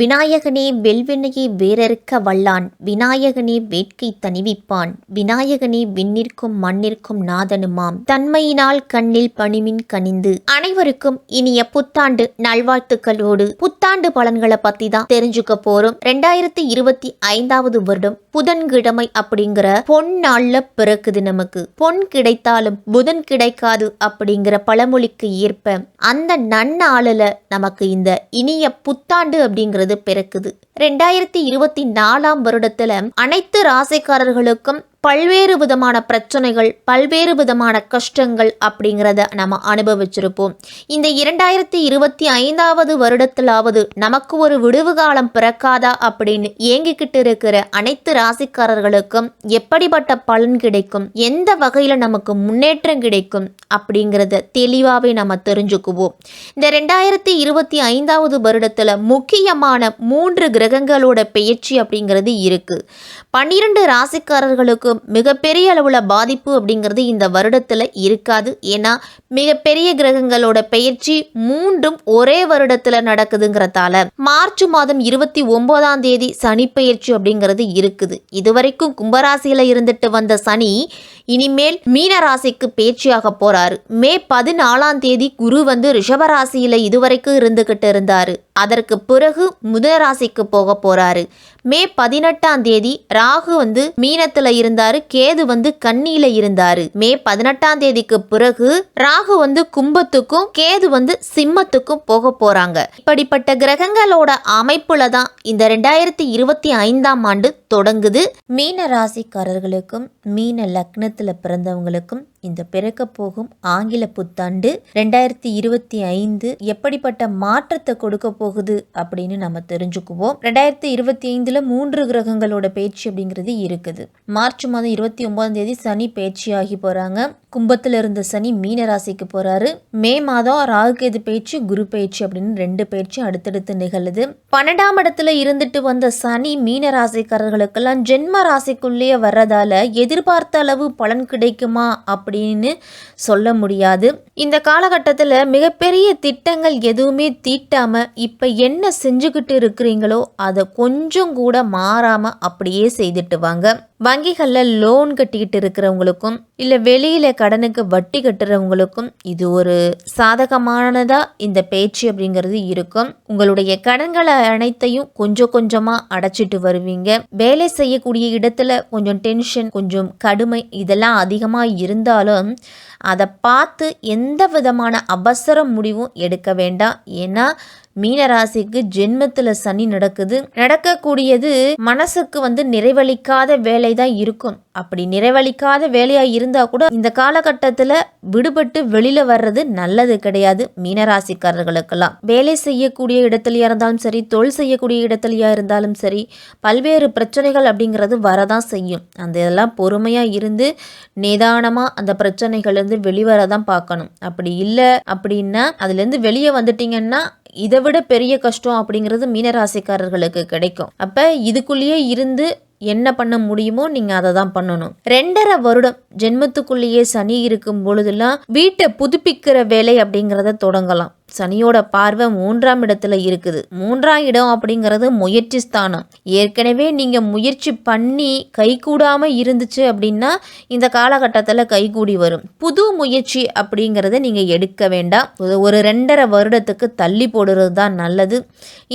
விநாயகனே வெல்வினையை வேறறுக்க வல்லான், விநாயகனே வேட்கை தணிவிப்பான், விநாயகனே விண்ணிற்கும் மண்ணிற்கும் நாதனுமாம், தன்மையினால் கண்ணில் பணிமின் கனிந்து. அனைவருக்கும் இனிய புத்தாண்டு நல்வாழ்த்துக்களோடு புத்தாண்டு பலன்களை பத்தி தான் தெரிஞ்சுக்க போறோம். 2025வது வருடம் புதன்கிழமை அப்படிங்கிற பொன் நாள்ல பிறக்குது. நமக்கு பொன் கிடைத்தாலும் புதன் கிடைக்காது அப்படிங்கிற பழமொழிக்கு ஏற்ப அந்த நன்னாளில் நமக்கு இந்த இனிய புத்தாண்டு அப்படிங்கிறது பிறக்குது. 2024ஆம் வருடத்துல அனைத்து ராசிக்காரர்களுக்கும் பல்வேறு விதமான பிரச்சனைகள், பல்வேறு விதமான கஷ்டங்கள் அப்படிங்கிறத நம்ம அனுபவிச்சிருப்போம். இந்த 2025வது வருடத்திலாவது நமக்கு ஒரு விடுவு காலம் பிறக்காதா அப்படின்னு ஏங்கிக்கிட்டு இருக்கிற அனைத்து ராசிக்காரர்களுக்கும் எப்படிப்பட்ட பலன் கிடைக்கும், எந்த வகையில் நமக்கு முன்னேற்றம் கிடைக்கும் அப்படிங்கிறத தெளிவாகவே நம்ம தெரிஞ்சுக்குவோம். இந்த 2025வது வருடத்தில் முக்கியமான 3 கிரகங்களோட பெயர்ச்சி அப்படிங்கிறது இருக்கு. 12 ராசிக்காரர்களுக்கு மிகப்பெரிய அளவுல பாதிப்பு அப்படிங்கிறது இந்த வருடத்துல இருக்காது. ஏன்னா மிகப்பெரிய கிரகங்களோட பெயர்ச்சி 3ம் ஒரே வருடத்துல நடக்குதுங்கிறதால மார்ச் மாதம் 29ஆம் தேதி சனி பெயர்ச்சி அப்படிங்கிறது இருக்குது. இதுவரைக்கும் கும்பராசியில இருந்துட்டு வந்த சனி இனிமேல் மீன ராசிக்கு பெயர்ச்சியாக போறாரு. மே 14ஆம் தேதி குரு ரிஷபராசியில இதுவரைக்கும் இருந்துகிட்டு இருந்தாரு. அதற்கு பிறகு முதல் ராசிக்கு போக போறாரு. மே 18ஆம் தேதி ராகு மீனத்துல இருந்தாரு, கேது கன்னியில இருந்தாரு. மே 18ஆம் தேதிக்கு பிறகு ராகு கும்பத்துக்கும் கேது சிம்மத்துக்கும் போக போறாங்க. இப்படிப்பட்ட கிரகங்களோட அமைப்புல தான் இந்த 2025ஆம் ஆண்டு தொடங்குது. மீன ராசிக்காரர்களுக்கும் மீன லக்னத்துல பிறந்தவங்களுக்கும் இந்த பிறக்க போகும் ஆங்கில புத்தாண்டு 2025 எப்படிப்பட்ட மாற்றத்தை கொடுக்க போகுது அப்படின்னு நம்ம தெரிஞ்சுக்குவோம். 2025ல 3 கிரகங்களோட பேச்சு அப்படிங்கிறது இருக்குது. மார்ச் மாதம் 29ஆம் தேதி சனி பேச்சியாகி போறாங்க. கும்பத்துல இருந்த சனி மீன ராசிக்கு போறாரு. மே மாதம் ராகு கேது பேச்சு, குரு பேச்சு அப்படின்னு 2 பேச்சு அடுத்தடுத்து நிகழுது. 12ஆம் இடத்துல இருந்துட்டு வந்த சனி மீன ராசிக்காரர்களுக்கெல்லாம் ஜென்ம ராசிக்குள்ளேயே வர்றதால எதிர்பார்த்த அளவு பலன் கிடைக்குமா அப்படின்னு சொல்ல முடியாது. இந்த காலகட்டத்தில் மிகப்பெரிய திட்டங்கள் எதுவுமே தீட்டாம இப்ப என்ன செஞ்சுக்கிட்டு இருக்கிறீங்களோ அதை கொஞ்சம் கூட மாறாம அப்படியே செய்துட்டு வாங்க. வங்கிகளில் லோன் கட்டிக்கிட்டு இருக்கிறவங்களுக்கும் இல்லை வெளியில கடனுக்கு வட்டி கட்டுறவங்களுக்கும் இது ஒரு சாதகமானதா இந்த பேச்சு அப்படிங்கிறது இருக்கும். உங்களுடைய கடன்களை அனைத்தையும் கொஞ்சம் கொஞ்சமா அடைச்சிட்டு வருவீங்க. வேலை செய்யக்கூடிய இடத்துல கொஞ்சம் டென்ஷன், கொஞ்சம் கடுமை இதெல்லாம் அதிகமா இருந்தாலும் அதை பார்த்து எந்த விதமான அவசர முடிவும் எடுக்க வேண்டாம். ஏன்னா மீனராசிக்கு ஜென்மத்துல சனி நடக்கக்கூடியது மனசுக்கு நிறைவளிக்காத வேலை தான் இருக்கும். அப்படி நிறைவளிக்காத வேலையா இருந்தா கூட இந்த காலகட்டத்துல விடுபட்டு வெளியில வர்றது நல்லது கிடையாது. மீனராசிக்காரர்களுக்கெல்லாம் வேலை செய்யக்கூடிய இடத்துலயா இருந்தாலும் சரி, தொழில் செய்யக்கூடிய இடத்துலயா இருந்தாலும் சரி, பல்வேறு பிரச்சனைகள் அப்படிங்கிறது வரதான் செய்யும். அந்த இதெல்லாம் பொறுமையா இருந்து நிதானமா அந்த பிரச்சனைகள் வெளிவரதான் பார்க்கணும். அப்படி இல்லை அப்படின்னா அதுல இருந்து வெளியே வந்துட்டீங்கன்னா இதை விட பெரிய கஷ்டம் அப்படிங்கிறது மீனராசிக்காரர்களுக்கு கிடைக்கும். அப்ப இதுக்குள்ளேயே இருந்து என்ன பண்ண முடியுமோ நீங்க அதை தான் பண்ணணும். 2.5 வருடம் ஜென்மத்துக்குள்ளேயே சனி இருக்கும் பொழுதுலாம் வீட்டை புதுப்பிக்கிற வேலை அப்படிங்கிறத தொடங்கலாம். சனியோட பார்வை 3ஆம் இடத்துல இருக்குது. 3ஆம் இடம் அப்படிங்கிறது முயற்சி ஸ்தானம். ஏற்கனவே நீங்க முயற்சி பண்ணி கைகூடாம இருந்துச்சு அப்படின்னா இந்த காலகட்டத்தில் கைகூடி வரும். புது முயற்சி அப்படிங்கிறத நீங்க எடுக்க வேண்டாம். ஒரு 2.5 வருடத்துக்கு தள்ளி போடுறது தான் நல்லது.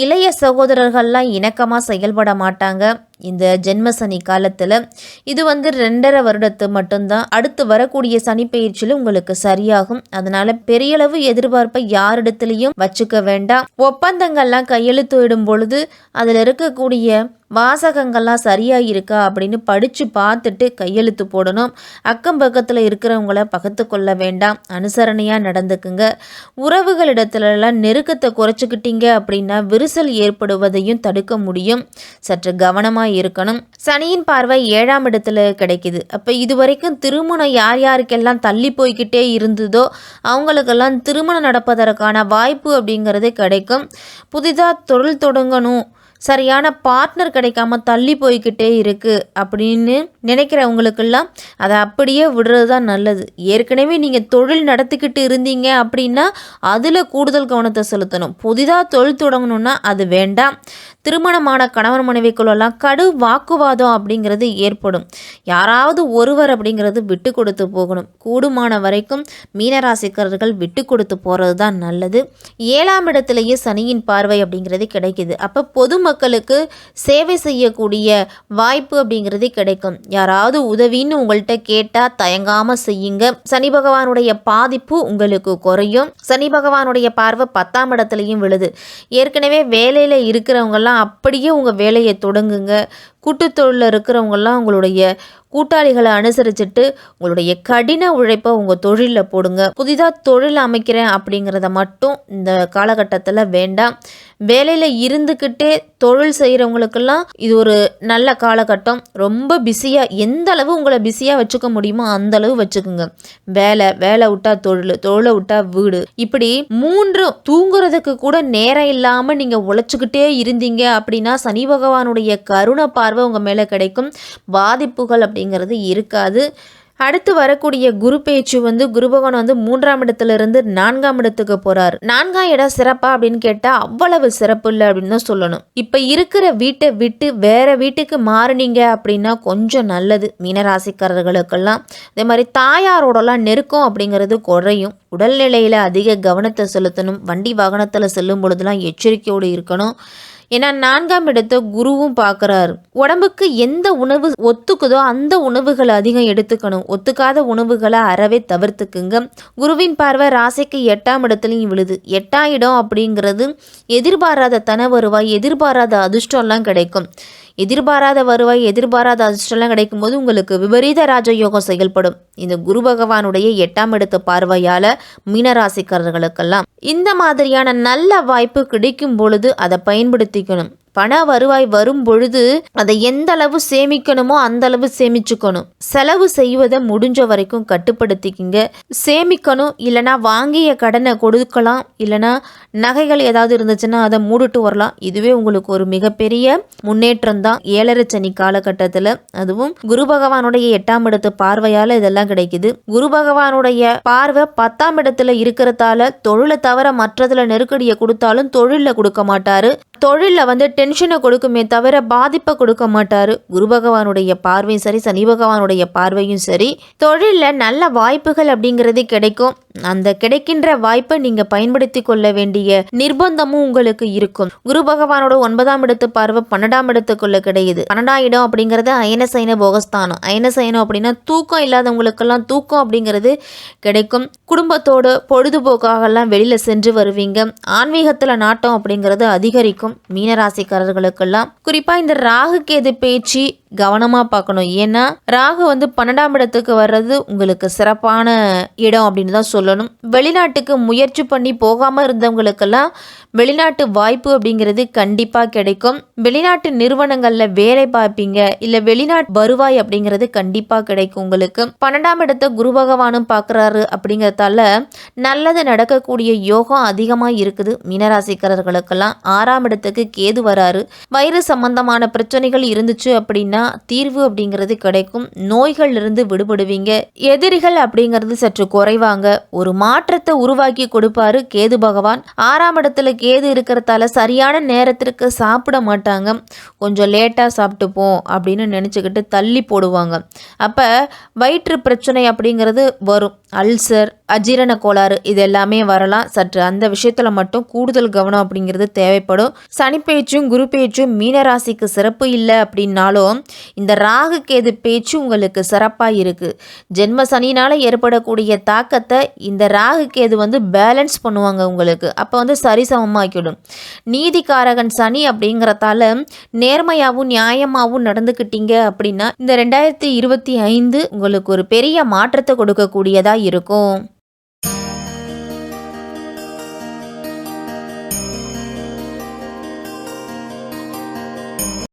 இளைய சகோதரர்கள்லாம் இணக்கமா செயல்பட மாட்டாங்க இந்த ஜென்ம சனி காலத்துல. இது 2.5 வருடத்து மட்டும்தான். அடுத்து வரக்கூடிய சனி பயிற்சியில உங்களுக்கு சரியாகும். அதனால பெரியளவு எதிர்பார்ப்பை யாரிடத்திலையும் வச்சுக்க வேண்டாம். ஒப்பந்தங்கள்லாம் கையெழுத்திடும் பொழுது அதுல இருக்கக்கூடிய வாசகங்கள்லாம் சரியா இருக்கா அப்படின்னு படிச்சு பார்த்துட்டு கையெழுத்து போடணும். அக்கம் பக்கத்துல இருக்கிறவங்கள பகத்து கொள்ள வேண்டாம். அனுசரணையா நடந்துக்குங்க. உறவுகளிடத்துலலாம் நெருக்கத்தை குறைச்சிக்கிட்டீங்க அப்படின்னா விரிசல் ஏற்படுவதையும் தடுக்க முடியும். சற்று கவனமா இருக்கணும். சனியின் பார்வை 7ஆம் இடத்துல கிடைக்குது. அப்ப இதுவரைக்கும் திருமணம் யார் யாருக்கெல்லாம் தள்ளி போய்கிட்டே இருந்ததோ அவங்களுக்கெல்லாம் திருமணம் நடப்பதற்கான வாய்ப்பு அப்படிங்கிறது கிடைக்கும். புதிதா தொழில் தொடங்கணும், சரியான பார்ட்னர் கிடைக்காம தள்ளி போய்கிட்டே இருக்கு அப்படின்னு நினைக்கிறவங்களுக்கெல்லாம் அதை அப்படியே விடுறது தான் நல்லது. ஏற்கனவே நீங்கள் தொழில் நடத்திக்கிட்டு இருந்தீங்க அப்படின்னா அதில் கூடுதல் கவனத்தை செலுத்தணும். புதிதாக தொழில் தொடங்கணும்னா அது வேண்டாம். திருமணமான கணவன் மனைவிக்குள்ளெல்லாம் கடு வாக்குவாதம் அப்படிங்கிறது ஏற்படும். யாராவது ஒருவர் அப்படிங்கிறது விட்டு கொடுத்து போகணும். கூடுமான வரைக்கும் மீனராசிக்காரர்கள் விட்டு கொடுத்து போகிறது தான் நல்லது. 7ஆம் இடத்துலேயே சனியின் பார்வை அப்படிங்கிறது கிடைக்குது. அப்போ பொதுமக்களுக்கு சேவை செய்யக்கூடிய வாய்ப்பு அப்படிங்கிறது கிடைக்கும். யாராவது உதவின்னு உங்கள்கிட்ட கேட்டால் தயங்காமல் செய்யுங்க. சனி பகவானுடைய பாதிப்பு உங்களுக்கு குறையும். சனி பகவானுடைய பார்வை 10ஆம் இடத்துலையும் விழுது. ஏற்கனவே வேலையில் இருக்கிறவங்கெல்லாம் அப்படியே உங்கள் வேலையை தொடங்குங்க. கூட்டுத்தொழிலில் இருக்கிறவங்கெல்லாம் உங்களுடைய கூட்டாளிகளை அனுசரிச்சுட்டு உங்களுடைய கடின உழைப்பை உங்கள் தொழிலில் போடுங்க. புதிதாக தொழில் அமைக்கிறேன் அப்படிங்கிறத மட்டும் இந்த காலகட்டத்தில் வேண்டாம். வேலையில் இருந்துக்கிட்டே தொழில் செய்கிறவங்களுக்கெல்லாம் இது ஒரு நல்ல காலகட்டம். ரொம்ப பிஸியாக எந்த அளவு உங்களை பிஸியாக வச்சுக்க முடியுமோ அந்த அளவு வச்சுக்கோங்க. வேலை விட்டா தொழிலை விட்டா வீடு, இப்படி 3 தூங்குறதுக்கு கூட நேரம் இல்லாமல் நீங்கள் உழைச்சிக்கிட்டே இருந்தீங்க அப்படின்னா சனி பகவானுடைய கருணை பார்வை உங்கள் மேலே கிடைக்கும். பாதிப்புகள் அப்படிங்கிறது இருக்காது. அடுத்து வரக்கூடிய குரு பேச்சு குரு பகவான் 3ஆம் இடத்துலேருந்து 4ஆம் இடத்துக்கு போகிறார். 4ஆம் இடம் சிறப்பா அப்படின்னு கேட்டால் அவ்வளவு சிறப்பு இல்லை அப்படின்னு தான் சொல்லணும். இப்போ இருக்கிற வீட்டை விட்டு வேற வீட்டுக்கு மாறினீங்க அப்படின்னா கொஞ்சம் நல்லது மீனராசிக்காரர்களுக்கெல்லாம். அதே மாதிரி தாயாரோடலாம் நெருக்கம் அப்படிங்கிறது குறையும். உடல்நிலையில் அதிக கவனத்தை செலுத்தணும். வண்டி வாகனத்தில் செல்லும் பொழுதுலாம் எச்சரிக்கையோடு இருக்கணும். ஏன்னா 4ஆம் இடத்தை குருவும் பார்க்குறாரு. உடம்புக்கு எந்த உணவு ஒத்துக்குதோ அந்த உணவுகளை அதிகம் எடுத்துக்கணும். ஒத்துக்காத உணவுகளை அறவே தவிர்த்துக்குங்க. குருவின் பார்வை ராசிக்கு 8ஆம் இடத்துலையும் விழுது. 8ஆம் இடம் அப்படிங்கிறது எதிர்பாராத தன வருவாய், எதிர்பாராத அதிர்ஷ்டம்லாம் கிடைக்கும். எதிர்பாராத வருவாய், எதிர்பாராத அதிர்ஷ்டம்லாம் கிடைக்கும் போது உங்களுக்கு விபரீத ராஜயோகம் செயல்படும். இந்த குரு பகவானுடைய 8ஆம் இடத்து பார்வையால் மீனராசிக்காரர்களுக்கெல்லாம் இந்த மாதிரியான நல்ல வாய்ப்பு கிடைக்கும் பொழுது அதை பயன்படுத்திக்கணும். பண வருவாய் வரும் பொழுது அதை எந்த அளவு சேமிக்கணுமோ அந்த அளவு சேமிச்சுக்கணும். செலவு செய்வதை முடிஞ்ச வரைக்கும் கட்டுப்படுத்திக்கிங்க. சேமிக்கணும், இல்லைனா வாங்கிய கடனை கொடுக்கலாம், இல்லைனா நகைகள் ஏதாவது இருந்துச்சுன்னா அதை மூடிட்டு வரலாம். இதுவே உங்களுக்கு ஒரு மிகப்பெரிய முன்னேற்றம் தான் 7.5 சனி காலகட்டத்தில். அதுவும் குரு பகவானுடைய 8ஆம் இடத்து பார்வையால் இதெல்லாம் கிடைக்குது. குரு பகவானுடைய பார்வை 10ஆம் இடத்துல இருக்கிறதால தொழிலை தவிர மற்றதுல நெருக்கடியை கொடுத்தாலும் தொழிலில் கொடுக்க மாட்டாரு. தொழிலில் டென்ஷனை கொடுக்குமே தவிர பாதிப்பை கொடுக்க மாட்டாரு. குரு பகவானுடைய பார்வையும் சரி, சனி பகவானுடைய பார்வையும் சரி, தொழிலில் நல்ல வாய்ப்புகள் அப்படிங்கிறது கிடைக்கும். அந்த கிடைக்கின்ற வாய்ப்பை நீங்க பயன்படுத்தி கொள்ள வேண்டிய நிர்பந்தமும் உங்களுக்கு இருக்கும். குரு பகவானோட 9ஆம் இடத்து பார்வை 12ஆம் இடத்துக்குள்ள கிடைக்குது. 12ஆம் இடம் அப்படிங்கிறது அயனசைன போகஸ்தானம். அயனசைனம் அப்படின்னா தூக்கம் இல்லாதவங்களுக்கெல்லாம் தூக்கம் அப்படிங்கிறது கிடைக்கும். குடும்பத்தோடு பொழுதுபோக்காகலாம் வெளியில சென்று வருவீங்க. ஆன்மீகத்துல நாட்டம் அப்படிங்கிறது அதிகரிக்கும் மீனராசிக்காரர்களுக்கெல்லாம். குறிப்பா இந்த ராகு கேது பேச்சு கவனமாக பார்க்கணும். ஏன்னா ராகு 12ஆம் இடத்துக்கு வர்றது உங்களுக்கு சிறப்பான இடம் அப்படின்னு தான் சொல்லணும். வெளிநாட்டுக்கு முயற்சி பண்ணி போகாமல் இருந்தவங்களுக்கெல்லாம் வெளிநாட்டு வாய்ப்பு அப்படிங்கிறது கண்டிப்பாக கிடைக்கும். வெளிநாட்டு நிறுவனங்களில் வேலை பார்ப்பீங்க, இல்லை வெளிநாட்டு வருவாய் அப்படிங்கிறது கண்டிப்பாக கிடைக்கும் உங்களுக்கு. 12ஆம் இடத்தை குரு பகவானும் பார்க்குறாரு அப்படிங்கிறதால நல்லது நடக்கக்கூடிய யோகம் அதிகமாக இருக்குது மீனராசிக்காரர்களுக்கெல்லாம். 6ஆம் இடத்துக்கு கேது வராரு. வயிறு சம்பந்தமான பிரச்சனைகள் இருந்துச்சு அப்படின்னா தீர்வு அப்படிங்கிறது கிடைக்கும். நோய்கள் இருந்து விடுபடுவீங்க. எதிரிகள் அப்படிங்கிறது சற்று குறைவாங்க. ஒரு மாற்றத்தை உருவாக்கி கொடுப்பாரு கேது பகவான். 6ஆம் இடத்துல கேது இருக்கிறதால சரியான நேரத்திற்கு சாப்பிட மாட்டாங்க. கொஞ்சம் லேட்டாக சாப்பிட்டுப்போம் அப்படின்னு நினச்சிக்கிட்டு தள்ளி போடுவாங்க. அப்போ வயிற்று பிரச்சனை அப்படிங்கிறது வரும். அல்சர், அஜீரண கோளாறு இது எல்லாமே வரலாம். சற்று அந்த விஷயத்தில் மட்டும் கூடுதல் கவனம் அப்படிங்கிறது தேவைப்படும். சனி பேச்சும் குரு பேச்சும் மீனராசிக்கு சிறப்பு இல்லை அப்படின்னாலும் இந்த ராகு கேது பேச்சு உங்களுக்கு சிறப்பாக இருக்குது. ஜென்ம சனினால் ஏற்படக்கூடிய தாக்கத்தை இந்த ராகு கேது பேலன்ஸ் பண்ணுவாங்க உங்களுக்கு. அப்போ சரிசமமாக்கிடும். நீதிக்காரகன் சனி அப்படிங்கிறதால நேர்மையாகவும் நியாயமாகவும் நடந்துக்கிட்டீங்க அப்படின்னா இந்த 2025 உங்களுக்கு ஒரு பெரிய மாற்றத்தை கொடுக்கக்கூடியதாக இருக்கும்.